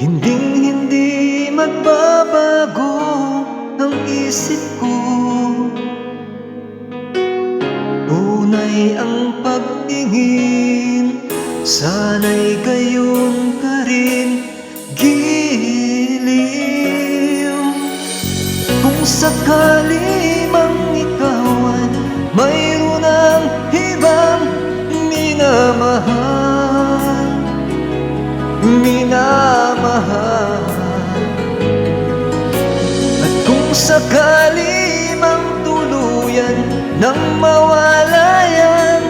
Hinding-hindi magbabago ang isip ko. Tunay ang pagtingin, sana'y gayon ka rin, giliw. Kung sakali mang ikaw ay mayroon ang ibang minamahal, at kung sakali mang tuluyan nang mawala yan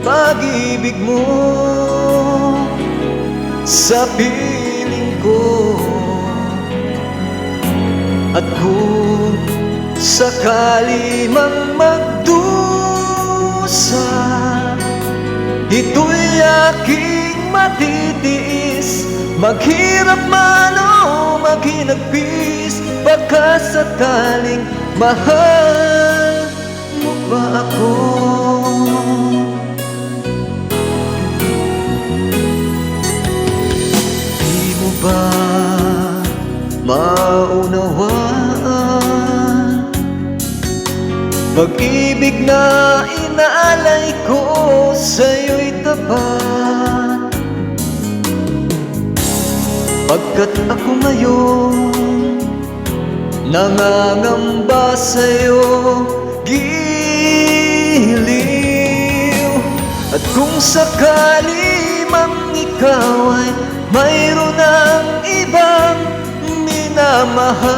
pag-ibig mo sa piling ko, at kung sakali mang magdusa, ito'y aking matitiis, maghirap man o maghinagpis, baka sakaling mahal mo ba ako? Di mo ba maunawaan pag-ibig na inaalay ko sa'yo'y tapat? Pagkat ako ngayon nangangamba sa'yo, giliw. At kung sakali mang ikaw ay mayroon ng ibang minamahal,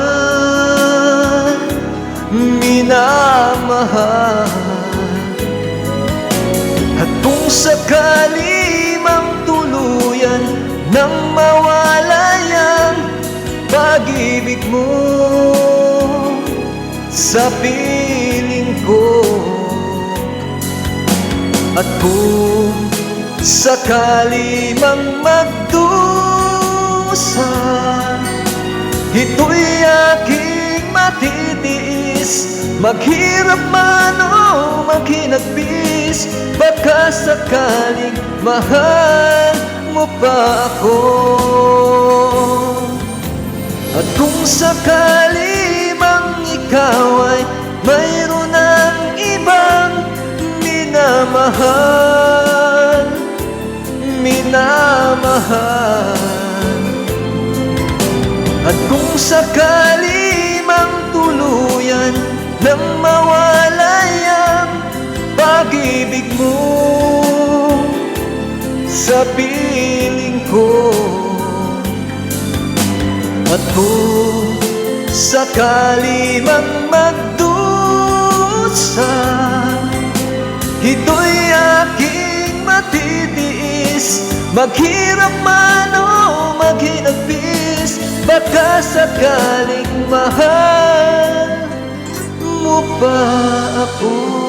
at kung sakali mang tuluyan nang mawala yang pag-ibig mo sa piling ko, at kung sakali mang magdusa, ito'y aking matitiis, maghirap man o maghinagpis, baka sakaling mahal mo pa ako. At kung sakali mang ikaw ay mayroon ng ibang minamahal, at kung sakali mang tuluyan nang mawala yang pag-ibig mo sa piling ko, at kung sakali mang magdusa, ito'y aking matitiis, maghirap man o maghinagpis, baka sakaling mahal mo pa ako.